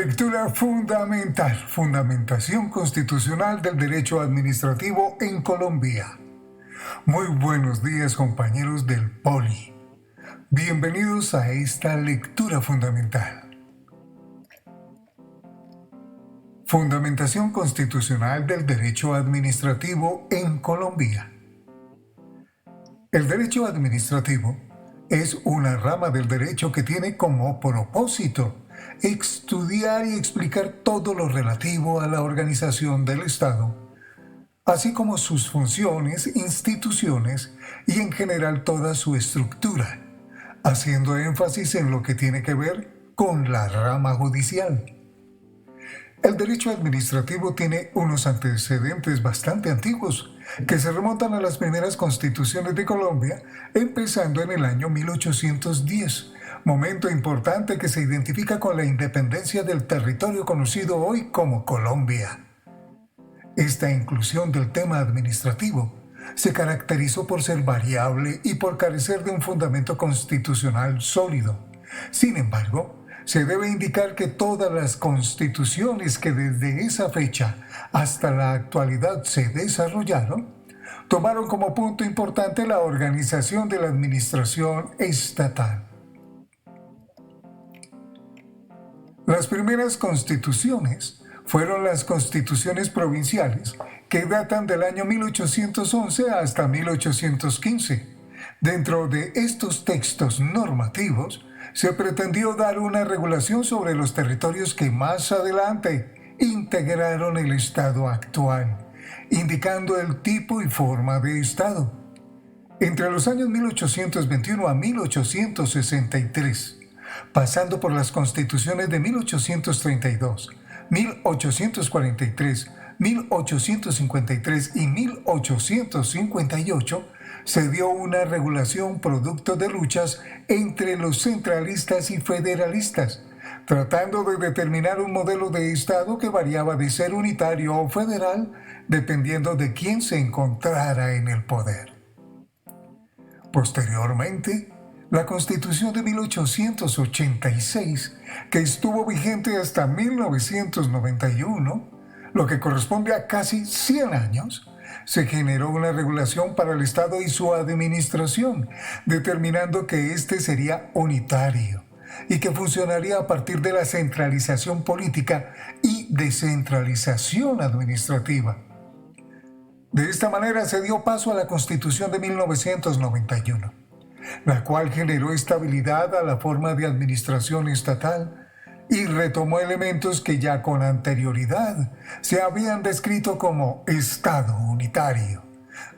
Lectura fundamental, fundamentación constitucional del derecho administrativo en Colombia. Muy buenos días, compañeros del Poli. Bienvenidos a esta lectura fundamental. Fundamentación constitucional del derecho administrativo en Colombia. El derecho administrativo es una rama del derecho que tiene como propósito estudiar y explicar todo lo relativo a la organización del Estado, así como sus funciones, instituciones y en general toda su estructura, haciendo énfasis en lo que tiene que ver con la rama judicial. El derecho administrativo tiene unos antecedentes bastante antiguos que se remontan a las primeras constituciones de Colombia, empezando en el año 1810, momento importante que se identifica con la independencia del territorio conocido hoy como Colombia. Esta inclusión del tema administrativo se caracterizó por ser variable y por carecer de un fundamento constitucional sólido. Sin embargo, se debe indicar que todas las constituciones que desde esa fecha hasta la actualidad se desarrollaron, tomaron como punto importante la organización de la administración estatal. Las primeras constituciones fueron las constituciones provinciales, que datan del año 1811 hasta 1815. Dentro de estos textos normativos, se pretendió dar una regulación sobre los territorios que más adelante integraron el Estado actual, indicando el tipo y forma de Estado. Entre los años 1821 a 1863, pasando por las constituciones de 1832, 1843, 1853 y 1858, se dio una regulación producto de luchas entre los centralistas y federalistas, tratando de determinar un modelo de Estado que variaba de ser unitario o federal, dependiendo de quién se encontrara en el poder. Posteriormente, la Constitución de 1886, que estuvo vigente hasta 1991, lo que corresponde a casi 100 años, se generó una regulación para el Estado y su administración, determinando que éste sería unitario y que funcionaría a partir de la centralización política y descentralización administrativa. De esta manera se dio paso a la Constitución de 1991, la cual generó estabilidad a la forma de administración estatal y retomó elementos que ya con anterioridad se habían descrito como Estado unitario,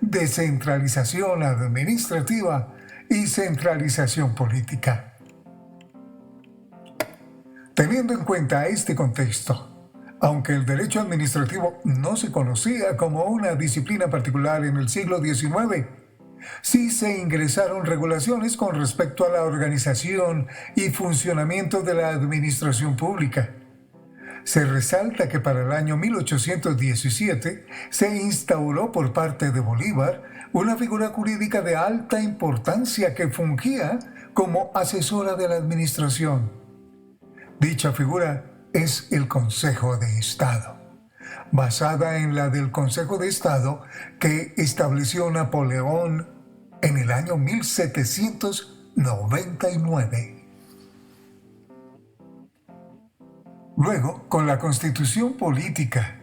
descentralización administrativa y centralización política. Teniendo en cuenta este contexto, aunque el derecho administrativo no se conocía como una disciplina particular en el siglo XIX, sí se ingresaron regulaciones con respecto a la organización y funcionamiento de la administración pública. Se resalta que para el año 1817 se instauró por parte de Bolívar una figura jurídica de alta importancia que fungía como asesora de la administración. Dicha figura es el Consejo de Estado, basada en la del Consejo de Estado que estableció Napoleón en el año 1799. Luego, con la Constitución Política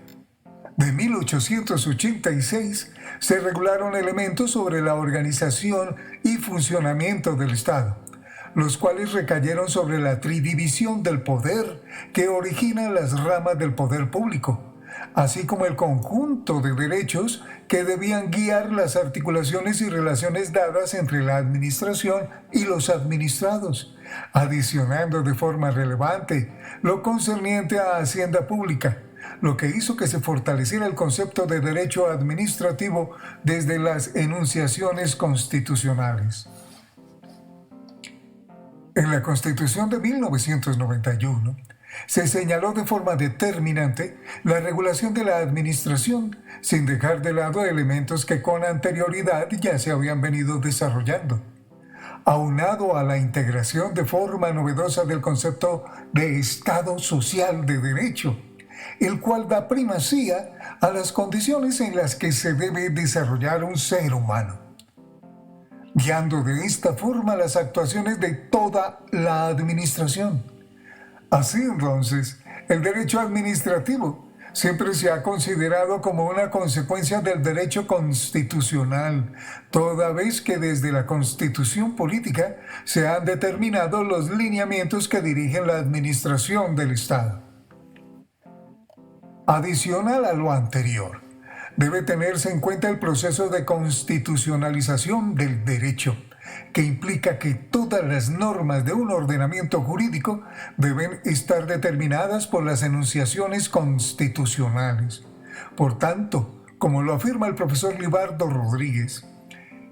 de 1886, se regularon elementos sobre la organización y funcionamiento del Estado, los cuales recayeron sobre la tridivisión del poder que origina las ramas del poder público, así como el conjunto de derechos que debían guiar las articulaciones y relaciones dadas entre la administración y los administrados, adicionando de forma relevante lo concerniente a Hacienda Pública, lo que hizo que se fortaleciera el concepto de derecho administrativo desde las enunciaciones constitucionales. En la Constitución de 1991, se señaló de forma determinante la regulación de la administración, sin dejar de lado elementos que con anterioridad ya se habían venido desarrollando. aunado a la integración de forma novedosa del concepto de Estado social de derecho, el cual da primacía a las condiciones en las que se debe desarrollar un ser humano, guiando de esta forma las actuaciones de toda la administración. Así entonces, el derecho administrativo siempre se ha considerado como una consecuencia del derecho constitucional, toda vez que desde la Constitución política se han determinado los lineamientos que dirigen la administración del Estado. Adicional a lo anterior, debe tenerse en cuenta el proceso de constitucionalización del derecho, que implica que todas las normas de un ordenamiento jurídico deben estar determinadas por las enunciaciones constitucionales. Por tanto, como lo afirma el profesor Libardo Rodríguez,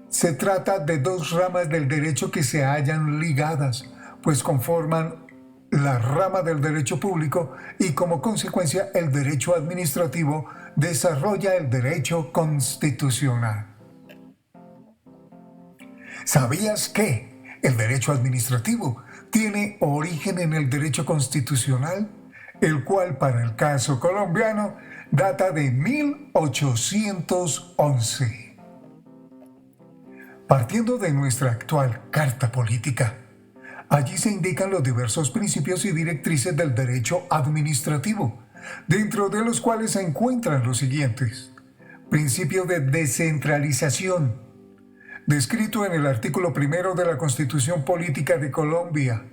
se trata de dos ramas del derecho que se hallan ligadas, pues conforman la rama del derecho público y como consecuencia el derecho administrativo desarrolla el derecho constitucional. ¿Sabías que el derecho administrativo tiene origen en el derecho constitucional, el cual para el caso colombiano data de 1811? Partiendo de nuestra actual Carta Política, allí se indican los diversos principios y directrices del derecho administrativo, dentro de los cuales se encuentran los siguientes. Principio de descentralización, descrito en el artículo 1 de la Constitución Política de Colombia,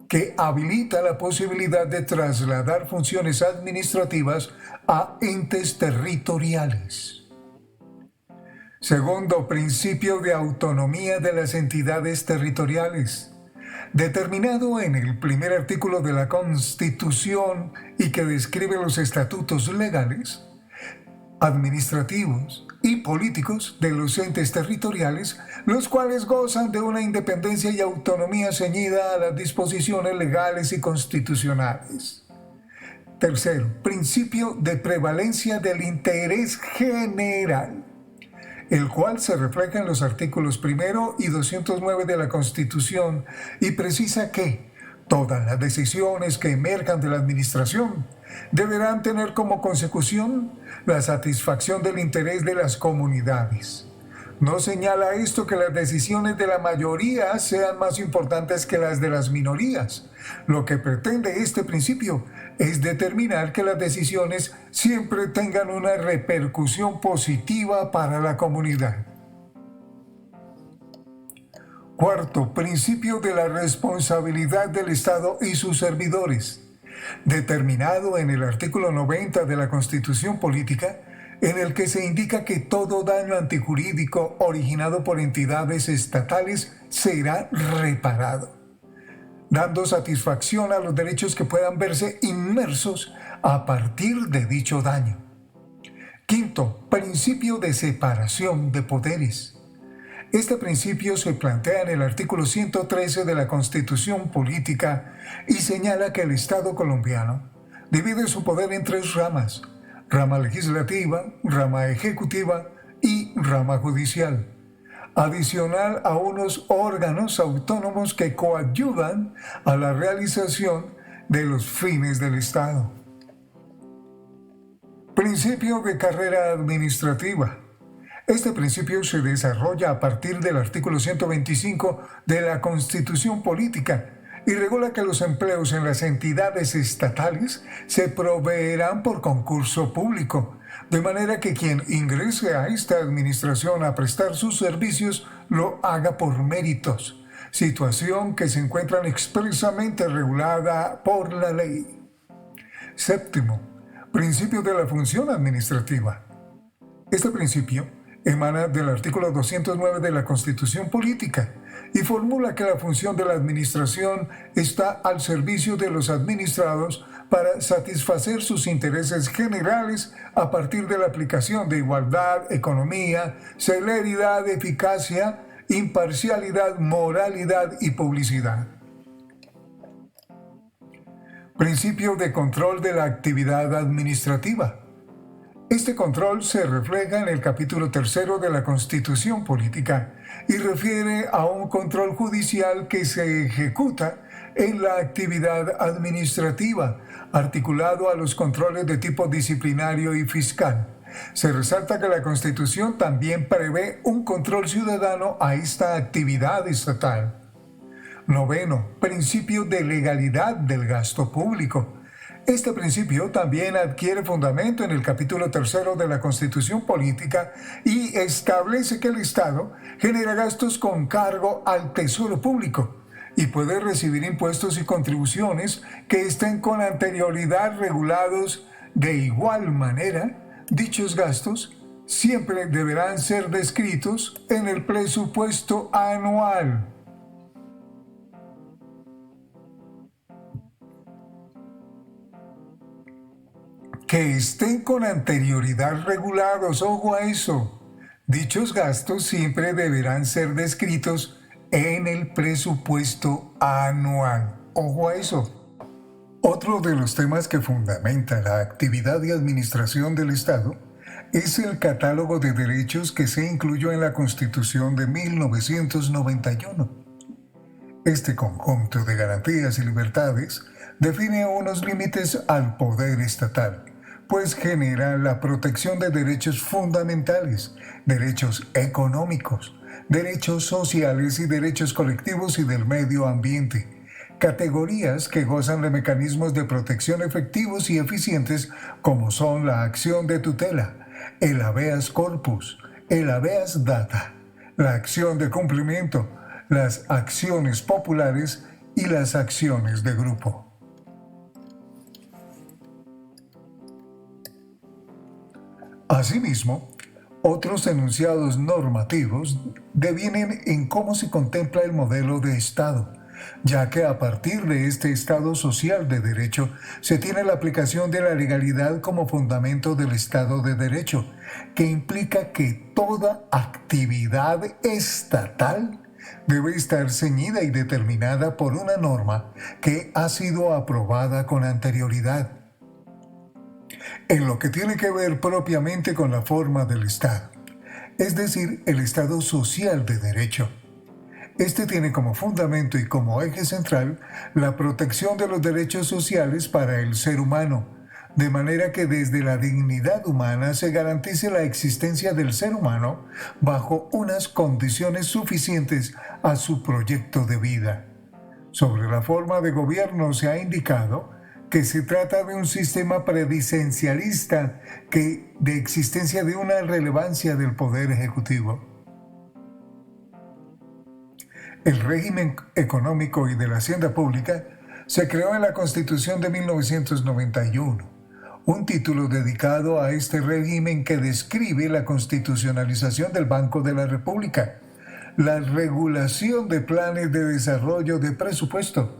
que habilita la posibilidad de trasladar funciones administrativas a entes territoriales. Segundo, principio de autonomía de las entidades territoriales, determinado en el primer artículo de la Constitución y que describe los estatutos legales, administrativos y políticos de los entes territoriales, los cuales gozan de una independencia y autonomía ceñida a las disposiciones legales y constitucionales. Tercero, principio de prevalencia del interés general, el cual se refleja en los artículos 1 y 209 de la Constitución y precisa que todas las decisiones que emerjan de la administración deberán tener como consecución la satisfacción del interés de las comunidades. No señala esto que las decisiones de la mayoría sean más importantes que las de las minorías. Lo que pretende este principio es determinar que las decisiones siempre tengan una repercusión positiva para la comunidad. Cuarto, principio de la responsabilidad del Estado y sus servidores, determinado en el artículo 90 de la Constitución Política, en el que se indica que todo daño antijurídico originado por entidades estatales será reparado, dando satisfacción a los derechos que puedan verse inmersos a partir de dicho daño. Quinto, principio de separación de poderes. Este principio se plantea en el artículo 113 de la Constitución Política y señala que el Estado colombiano divide su poder en tres ramas: rama legislativa, rama ejecutiva y rama judicial, adicional a unos órganos autónomos que coadyuvan a la realización de los fines del Estado. Principio de carrera administrativa. Este principio se desarrolla a partir del artículo 125 de la Constitución Política y regula que los empleos en las entidades estatales se proveerán por concurso público, de manera que quien ingrese a esta administración a prestar sus servicios lo haga por méritos, situación que se encuentra expresamente regulada por la ley. Séptimo, principio de la función administrativa. Este principio emana del artículo 209 de la Constitución Política y formula que la función de la administración está al servicio de los administrados para satisfacer sus intereses generales a partir de la aplicación de igualdad, economía, celeridad, eficacia, imparcialidad, moralidad y publicidad. Principio de control de la actividad administrativa. Este control se refleja en el capítulo tercero de la Constitución Política y refiere a un control judicial que se ejecuta en la actividad administrativa, articulado a los controles de tipo disciplinario y fiscal. Se resalta que la Constitución también prevé un control ciudadano a esta actividad estatal. Noveno, principio de legalidad del gasto público. Este principio también adquiere fundamento en el capítulo tercero de la Constitución Política y establece que el Estado genera gastos con cargo al tesoro público y puede recibir impuestos y contribuciones que estén con anterioridad regulados. De igual manera, dichos gastos siempre deberán ser descritos en el presupuesto anual. Que estén con anterioridad regulados, ojo a eso. Dichos gastos siempre deberán ser descritos en el presupuesto anual. Ojo a eso. Otro de los temas que fundamenta la actividad y administración del Estado es el catálogo de derechos que se incluyó en la Constitución de 1991. Este conjunto de garantías y libertades define unos límites al poder estatal, pues genera la protección de derechos fundamentales, derechos económicos, derechos sociales y derechos colectivos y del medio ambiente, categorías que gozan de mecanismos de protección efectivos y eficientes como son la acción de tutela, el habeas corpus, el habeas data, la acción de cumplimiento, las acciones populares y las acciones de grupo. Asimismo, otros enunciados normativos devienen en cómo se contempla el modelo de Estado, ya que a partir de este Estado social de derecho se tiene la aplicación de la legalidad como fundamento del Estado de Derecho, que implica que toda actividad estatal debe estar ceñida y determinada por una norma que ha sido aprobada con anterioridad. En lo que tiene que ver propiamente con la forma del Estado, es decir, el Estado social de derecho. Este tiene como fundamento y como eje central la protección de los derechos sociales para el ser humano, de manera que desde la dignidad humana se garantice la existencia del ser humano bajo unas condiciones suficientes a su proyecto de vida. Sobre la forma de gobierno se ha indicado que se trata de un sistema presidencialista de existencia de una relevancia del poder ejecutivo. El régimen económico y de la hacienda pública se creó en la Constitución de 1991, un título dedicado a este régimen que describe la constitucionalización del Banco de la República, la regulación de planes de desarrollo de presupuesto,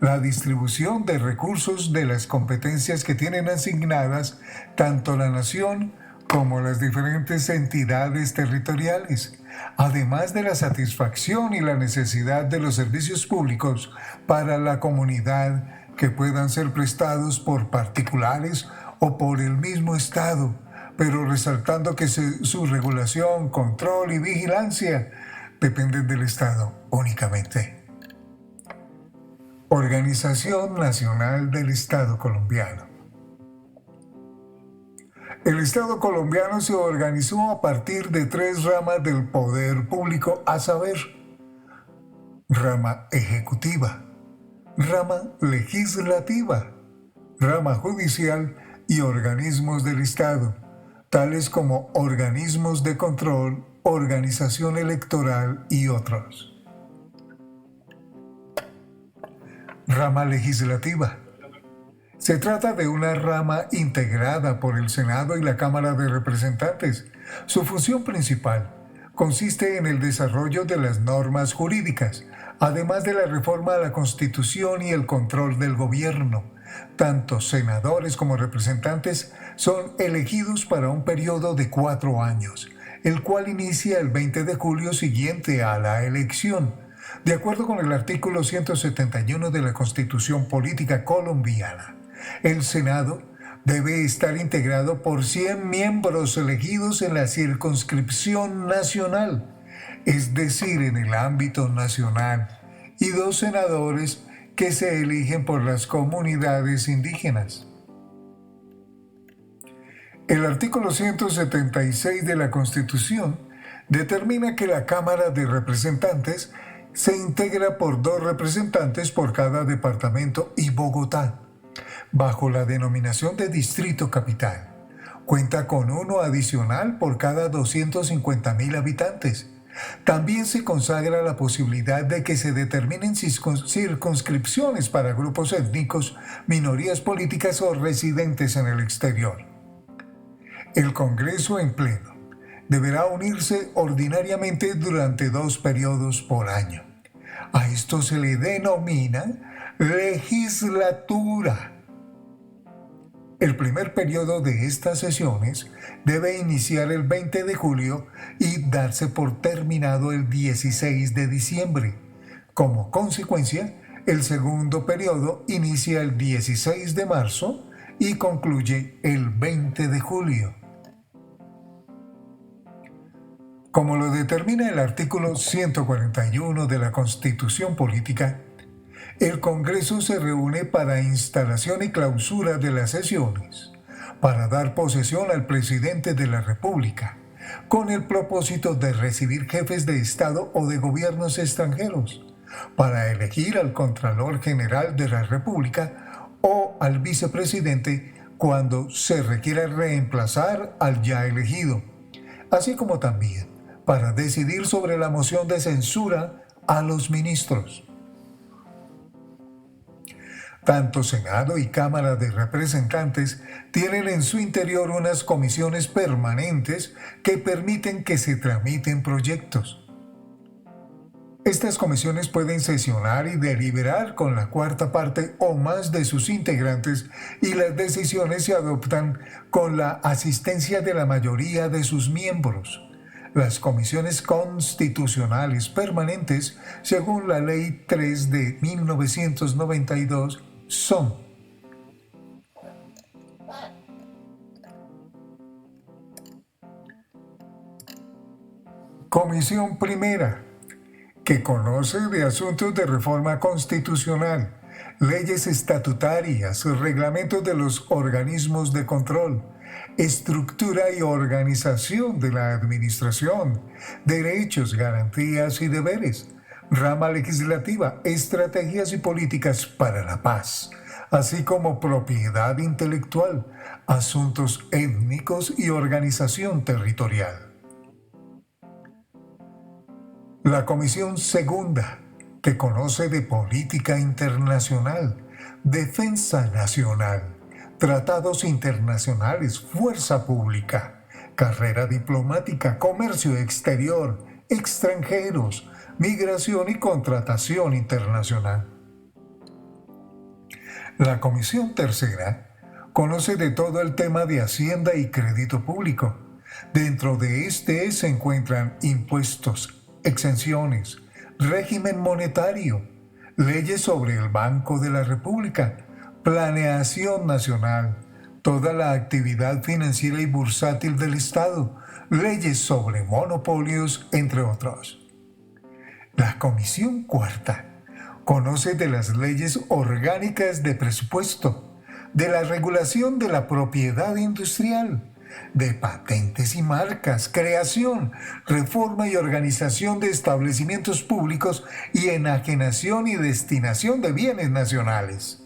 la distribución de recursos de las competencias que tienen asignadas tanto la nación como las diferentes entidades territoriales, además de la satisfacción y la necesidad de los servicios públicos para la comunidad que puedan ser prestados por particulares o por el mismo Estado, pero resaltando que su regulación, control y vigilancia dependen del Estado únicamente. Organización Nacional del Estado Colombiano. El Estado colombiano se organizó a partir de tres ramas del poder público, a saber, rama ejecutiva, rama legislativa, rama judicial y organismos del Estado, tales como organismos de control, organización electoral y otros. Rama legislativa. Se trata de una rama integrada por el Senado y la Cámara de Representantes. Su función principal consiste en el desarrollo de las normas jurídicas, además de la reforma a la Constitución y el control del gobierno. Tanto senadores como representantes son elegidos para un periodo de 4 años, el cual inicia el 20 de julio siguiente a la elección, de acuerdo con el artículo 171 de la Constitución Política Colombiana. El Senado debe estar integrado por 100 miembros elegidos en la circunscripción nacional, es decir, en el ámbito nacional, y 2 senadores que se eligen por las comunidades indígenas. El artículo 176 de la Constitución determina que la Cámara de Representantes se integra por 2 representantes por cada departamento y Bogotá, bajo la denominación de Distrito Capital. Cuenta con 1 adicional por cada 250.000 habitantes. También se consagra la posibilidad de que se determinen circunscripciones para grupos étnicos, minorías políticas o residentes en el exterior. El Congreso en pleno deberá unirse ordinariamente durante 2 periodos por año. A esto se le denomina legislatura. El primer periodo de estas sesiones debe iniciar el 20 de julio y darse por terminado el 16 de diciembre. Como consecuencia, el segundo periodo inicia el 16 de marzo y concluye el 20 de julio. Como lo determina el artículo 141 de la Constitución Política, el Congreso se reúne para instalación y clausura de las sesiones, para dar posesión al presidente de la República, con el propósito de recibir jefes de Estado o de gobiernos extranjeros, para elegir al Contralor General de la República o al vicepresidente cuando se requiera reemplazar al ya elegido, así como también para decidir sobre la moción de censura a los ministros. Tanto Senado y Cámara de Representantes tienen en su interior unas comisiones permanentes que permiten que se tramiten proyectos. Estas comisiones pueden sesionar y deliberar con la cuarta parte o más de sus integrantes y las decisiones se adoptan con la asistencia de la mayoría de sus miembros. Las comisiones constitucionales permanentes, según la Ley 3 de 1992, son: Comisión Primera, que conoce de asuntos de reforma constitucional, leyes estatutarias, reglamentos de los organismos de control, estructura y organización de la administración, derechos, garantías y deberes. Rama legislativa, estrategias y políticas para la paz, así como propiedad intelectual, asuntos étnicos y organización territorial. La Comisión Segunda, que conoce de política internacional, defensa nacional, tratados internacionales, fuerza pública, carrera diplomática, comercio exterior, extranjeros, migración y contratación internacional. La Comisión Tercera conoce de todo el tema de Hacienda y crédito público. Dentro de este se encuentran impuestos, exenciones, régimen monetario, leyes sobre el Banco de la República, planeación nacional, toda la actividad financiera y bursátil del Estado, leyes sobre monopolios, entre otros. La Comisión Cuarta conoce de las leyes orgánicas de presupuesto, de la regulación de la propiedad industrial, de patentes y marcas, creación, reforma y organización de establecimientos públicos y enajenación y destinación de bienes nacionales.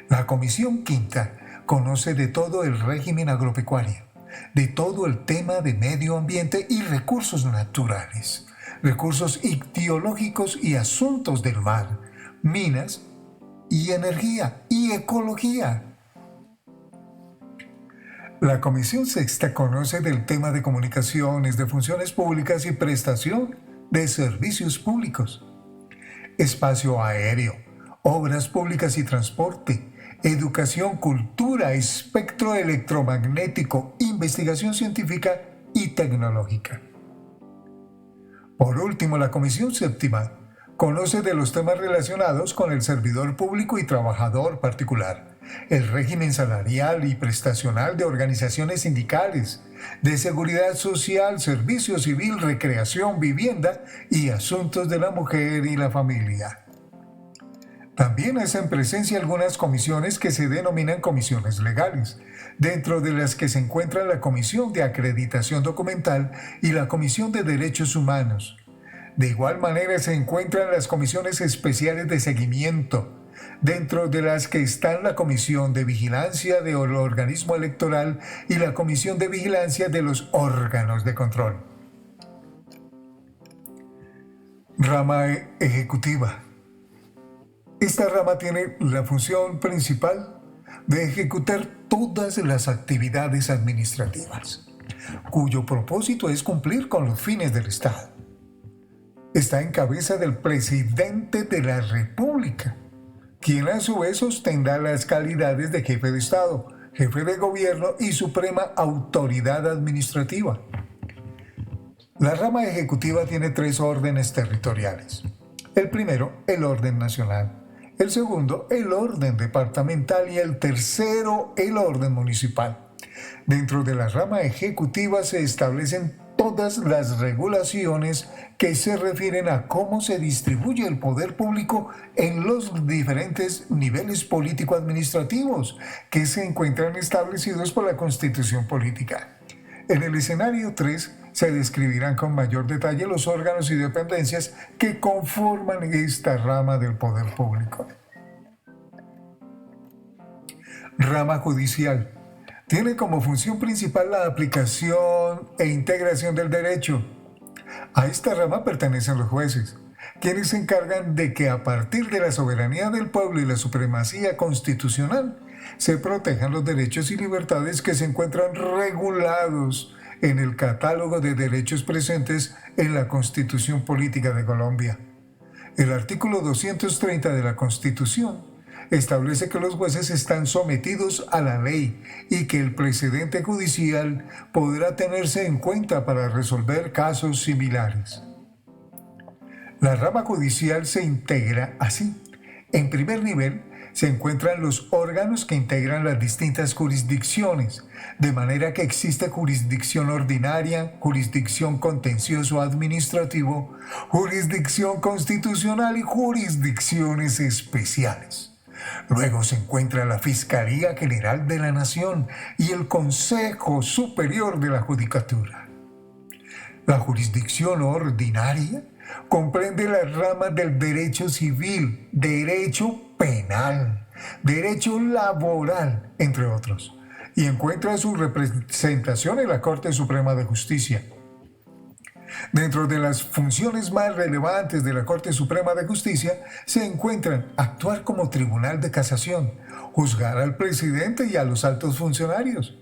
La Comisión Quinta conoce de todo el régimen agropecuario, de todo el tema de medio ambiente y recursos naturales, recursos ictiológicos y asuntos del mar, minas y energía y ecología. La Comisión Sexta conoce del tema de comunicaciones, de funciones públicas y prestación de servicios públicos, espacio aéreo, obras públicas y transporte, educación, cultura, espectro electromagnético, investigación científica y tecnológica. Por último, la Comisión Séptima conoce de los temas relacionados con el servidor público y trabajador particular, el régimen salarial y prestacional de organizaciones sindicales, de seguridad social, servicio civil, recreación, vivienda y asuntos de la mujer y la familia. También hacen presencia algunas comisiones que se denominan comisiones legales, dentro de las que se encuentra la Comisión de Acreditación Documental y la Comisión de Derechos Humanos. De igual manera se encuentran las comisiones especiales de seguimiento, dentro de las que están la Comisión de Vigilancia del Organismo Electoral y la Comisión de Vigilancia de los órganos de control. Rama ejecutiva. Esta rama tiene la función principal de ejecutar todas las actividades administrativas, cuyo propósito es cumplir con los fines del Estado. Está en cabeza del presidente de la República, quien a su vez ostenta las calidades de jefe de Estado, jefe de gobierno y suprema autoridad administrativa. La rama ejecutiva tiene 3 órdenes territoriales. El primero, el orden nacional. El segundo, el orden departamental y el tercero, el orden municipal. Dentro de la rama ejecutiva se establecen todas las regulaciones que se refieren a cómo se distribuye el poder público en los diferentes niveles político-administrativos que se encuentran establecidos por la Constitución Política. En el escenario 3 se describirán con mayor detalle los órganos y dependencias que conforman esta rama del poder público. Rama judicial. Tiene como función principal la aplicación e integración del derecho. A esta rama pertenecen los jueces, quienes se encargan de que a partir de la soberanía del pueblo y la supremacía constitucional se protejan los derechos y libertades que se encuentran regulados en el catálogo de derechos presentes en la Constitución Política de Colombia. El artículo 230 de la Constitución establece que los jueces están sometidos a la ley y que el precedente judicial podrá tenerse en cuenta para resolver casos similares. La rama judicial se integra así. En primer nivel, se encuentran los órganos que integran las distintas jurisdicciones, de manera que existe jurisdicción ordinaria, jurisdicción contencioso administrativo, jurisdicción constitucional y jurisdicciones especiales. Luego se encuentra la Fiscalía General de la Nación y el Consejo Superior de la Judicatura. La jurisdicción ordinaria comprende las ramas del derecho civil, derecho penal, derecho laboral, entre otros, y encuentra su representación en la Corte Suprema de Justicia. Dentro de las funciones más relevantes de la Corte Suprema de Justicia se encuentran actuar como tribunal de casación, juzgar al presidente y a los altos funcionarios,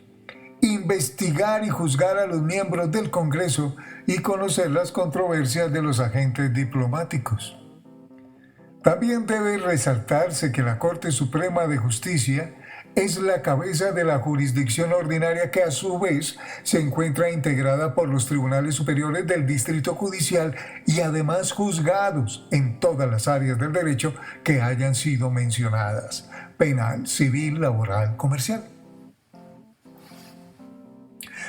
investigar y juzgar a los miembros del Congreso y conocer las controversias de los agentes diplomáticos. También debe resaltarse que la Corte Suprema de Justicia es la cabeza de la jurisdicción ordinaria que a su vez se encuentra integrada por los tribunales superiores del Distrito Judicial y además juzgados en todas las áreas del derecho que hayan sido mencionadas: penal, civil, laboral, comercial.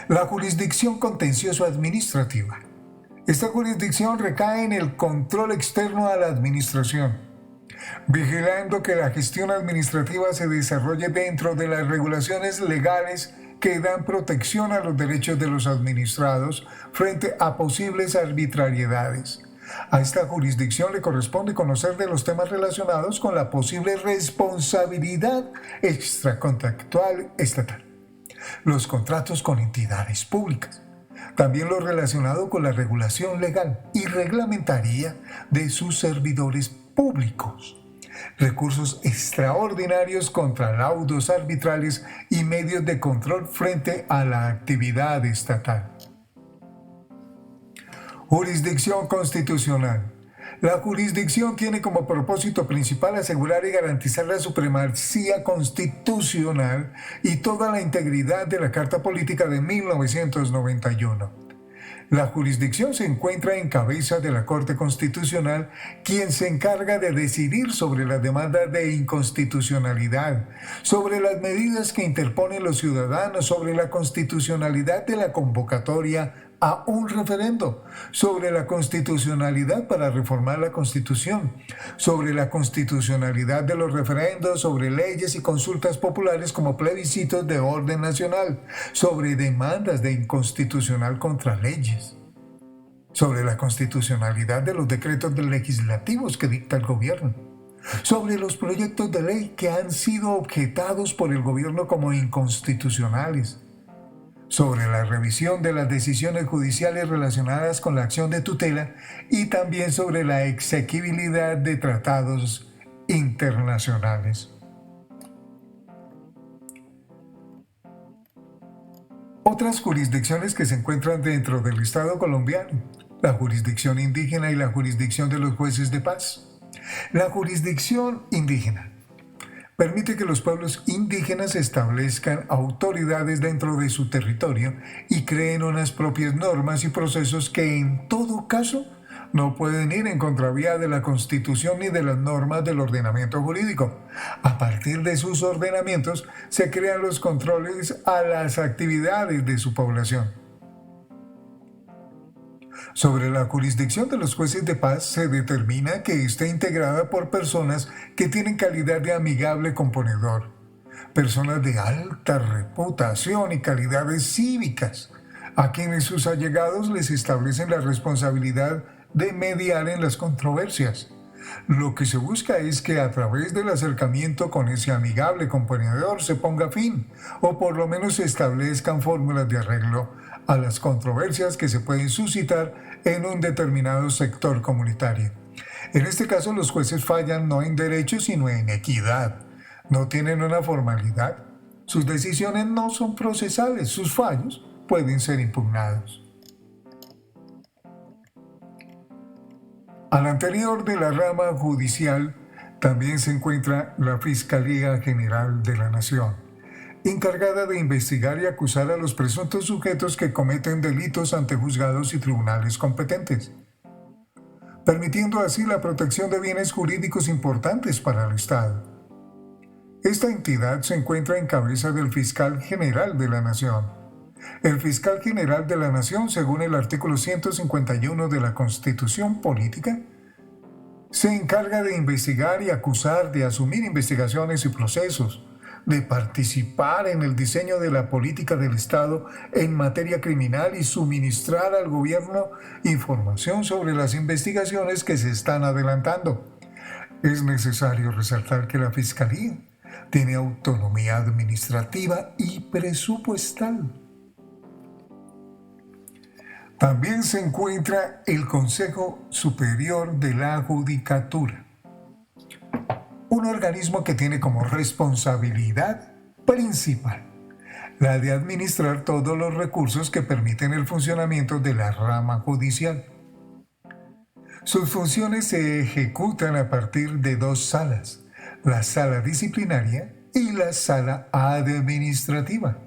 La jurisdicción contencioso-administrativa. Esta jurisdicción recae en el control externo a la administración, vigilando que la gestión administrativa se desarrolle dentro de las regulaciones legales que dan protección a los derechos de los administrados frente a posibles arbitrariedades. A esta jurisdicción le corresponde conocer de los temas relacionados con la posible responsabilidad extracontractual estatal, los contratos con entidades públicas, también lo relacionado con la regulación legal y reglamentaria de sus servidores públicos, recursos extraordinarios contra laudos arbitrales y medios de control frente a la actividad estatal. Jurisdicción constitucional. La jurisdicción tiene como propósito principal asegurar y garantizar la supremacía constitucional y toda la integridad de la Carta Política de 1991. La jurisdicción se encuentra en cabeza de la Corte Constitucional, quien se encarga de decidir sobre las demandas de inconstitucionalidad, sobre las medidas que interponen los ciudadanos, sobre la constitucionalidad de la convocatoria a un referendo, sobre la constitucionalidad para reformar la Constitución, sobre la constitucionalidad de los referendos, sobre leyes y consultas populares como plebiscitos de orden nacional, sobre demandas de inconstitucional contra leyes, sobre la constitucionalidad de los decretos legislativos que dicta el gobierno, sobre los proyectos de ley que han sido objetados por el gobierno como inconstitucionales, sobre la revisión de las decisiones judiciales relacionadas con la acción de tutela y también sobre la exequibilidad de tratados internacionales. Otras jurisdicciones que se encuentran dentro del Estado colombiano: la jurisdicción indígena y la jurisdicción de los jueces de paz. La jurisdicción indígena permite que los pueblos indígenas establezcan autoridades dentro de su territorio y creen unas propias normas y procesos que en todo caso no pueden ir en contravía de la Constitución ni de las normas del ordenamiento jurídico. A partir de sus ordenamientos se crean los controles a las actividades de su población. Sobre la jurisdicción de los jueces de paz se determina que esté integrada por personas que tienen calidad de amigable componedor, personas de alta reputación y calidades cívicas, a quienes sus allegados les establecen la responsabilidad de mediar en las controversias. Lo que se busca es que a través del acercamiento con ese amigable componedor se ponga fin, o por lo menos se establezcan fórmulas de arreglo a las controversias que se pueden suscitar en un determinado sector comunitario. En este caso, los jueces fallan no en derecho, sino en equidad. No tienen una formalidad. Sus decisiones no son procesales. Sus fallos pueden ser impugnados. Al anterior de la rama judicial también se encuentra la Fiscalía General de la Nación, encargada de investigar y acusar a los presuntos sujetos que cometen delitos ante juzgados y tribunales competentes, permitiendo así la protección de bienes jurídicos importantes para el Estado. Esta entidad se encuentra en cabeza del Fiscal General de la Nación. El Fiscal General de la Nación, según el artículo 151 de la Constitución Política, se encarga de investigar y acusar, de asumir investigaciones y procesos, de participar en el diseño de la política del Estado en materia criminal y suministrar al gobierno información sobre las investigaciones que se están adelantando. Es necesario resaltar que la Fiscalía tiene autonomía administrativa y presupuestal. También se encuentra el Consejo Superior de la Judicatura, un organismo que tiene como responsabilidad principal la de administrar todos los recursos que permiten el funcionamiento de la rama judicial. Sus funciones se ejecutan a partir de dos salas: la sala disciplinaria y la sala administrativa.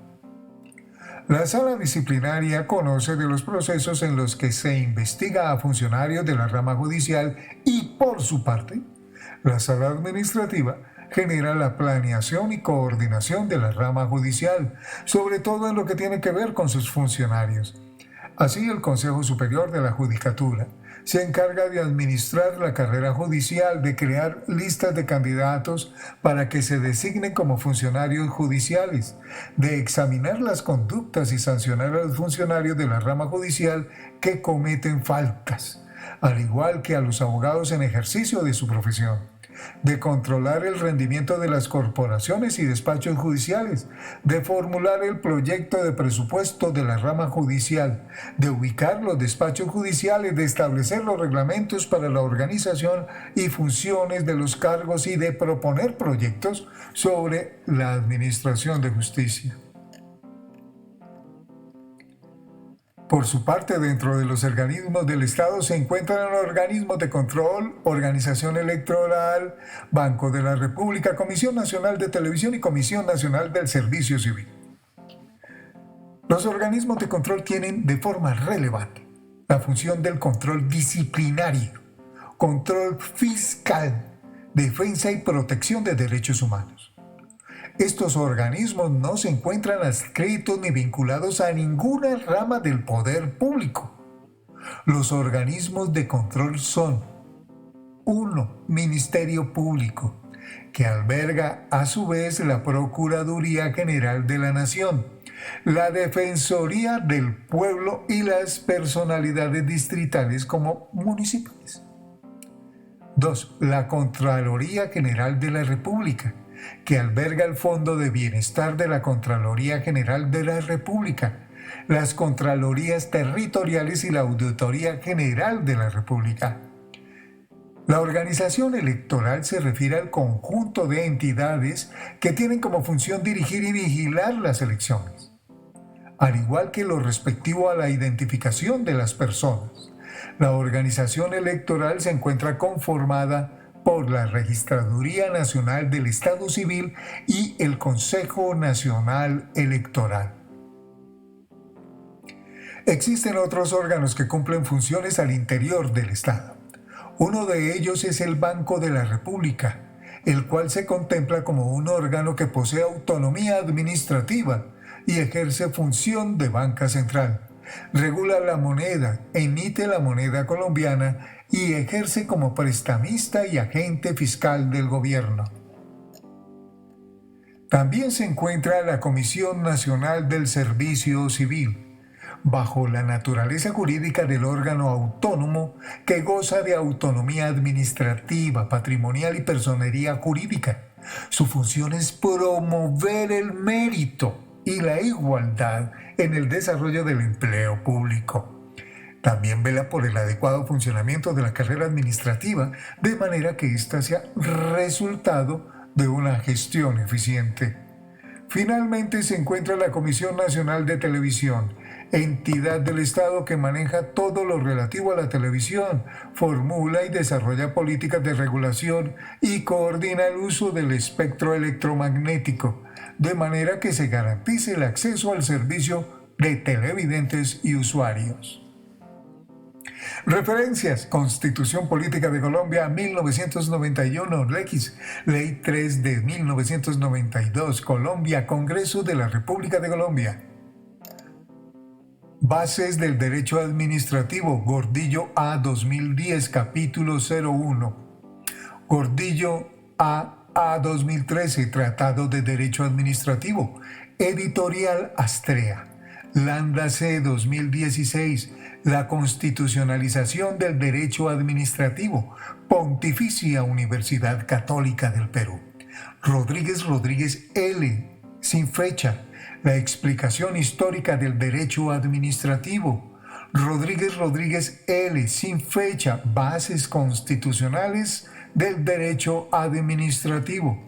La sala disciplinaria conoce de los procesos en los que se investiga a funcionarios de la rama judicial y, por su parte, la sala administrativa genera la planeación y coordinación de la rama judicial, sobre todo en lo que tiene que ver con sus funcionarios. Así, el Consejo Superior de la Judicatura se encarga de administrar la carrera judicial, de crear listas de candidatos para que se designen como funcionarios judiciales, de examinar las conductas y sancionar a los funcionarios de la rama judicial que cometen faltas, al igual que a los abogados en ejercicio de su profesión, de controlar el rendimiento de las corporaciones y despachos judiciales, de formular el proyecto de presupuesto de la rama judicial, de ubicar los despachos judiciales, de establecer los reglamentos para la organización y funciones de los cargos y de proponer proyectos sobre la administración de justicia. Por su parte, dentro de los organismos del Estado se encuentran organismos de control, Organización Electoral, Banco de la República, Comisión Nacional de Televisión y Comisión Nacional del Servicio Civil. Los organismos de control tienen de forma relevante la función del control disciplinario, control fiscal, defensa y protección de derechos humanos. Estos organismos no se encuentran adscritos ni vinculados a ninguna rama del poder público. Los organismos de control son: 1. Ministerio Público, que alberga a su vez la Procuraduría General de la Nación, la Defensoría del Pueblo y las personalidades distritales como municipales. 2. La Contraloría General de la República, que alberga el Fondo de Bienestar de la Contraloría General de la República, las Contralorías Territoriales y la Auditoría General de la República. La organización electoral se refiere al conjunto de entidades que tienen como función dirigir y vigilar las elecciones, al igual que lo respectivo a la identificación de las personas. La organización electoral se encuentra conformada por la Registraduría Nacional del Estado Civil y el Consejo Nacional Electoral. Existen otros órganos que cumplen funciones al interior del Estado. Uno de ellos es el Banco de la República, el cual se contempla como un órgano que posee autonomía administrativa y ejerce función de banca central. Regula la moneda, emite la moneda colombiana y ejerce como prestamista y agente fiscal del gobierno. También se encuentra la Comisión Nacional del Servicio Civil, bajo la naturaleza jurídica del órgano autónomo que goza de autonomía administrativa, patrimonial y personería jurídica. Su función es promover el mérito y la igualdad en el desarrollo del empleo público. También vela por el adecuado funcionamiento de la carrera administrativa, de manera que ésta sea resultado de una gestión eficiente. Finalmente se encuentra la Comisión Nacional de Televisión, entidad del Estado que maneja todo lo relativo a la televisión, formula y desarrolla políticas de regulación y coordina el uso del espectro electromagnético, de manera que se garantice el acceso al servicio de televidentes y usuarios. Referencias: Constitución Política de Colombia 1991, Ley 3 de 1992, Colombia, Congreso de la República de Colombia. Bases del Derecho Administrativo, Gordillo A 2010, capítulo 01. Gordillo A 2013, Tratado de Derecho Administrativo, Editorial Astrea. Landa C 2016, La Constitucionalización del Derecho Administrativo, Pontificia Universidad Católica del Perú. Rodríguez L, sin fecha, La Explicación Histórica del Derecho Administrativo. Rodríguez L, sin fecha, Bases Constitucionales del Derecho Administrativo.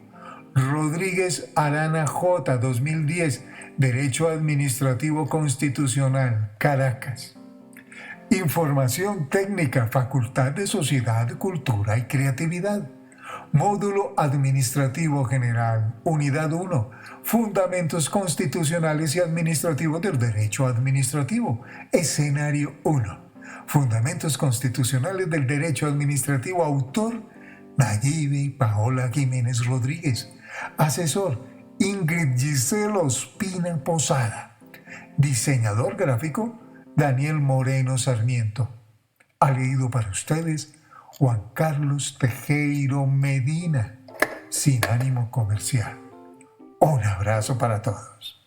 Rodríguez Arana J 2010, Derecho Administrativo Constitucional, Caracas. Información técnica, Facultad de Sociedad, Cultura y Creatividad. Módulo Administrativo General, Unidad 1, Fundamentos Constitucionales y Administrativos del Derecho Administrativo. Escenario 1, Fundamentos Constitucionales del Derecho Administrativo. Autor: Nayibe Paola Jiménez Rodríguez. Asesor: Ingrid Gisela Ospina Posada. Diseñador gráfico: Daniel Moreno Sarmiento. Ha leído para ustedes Juan Carlos Tejero Medina, sin ánimo comercial. Un abrazo para todos.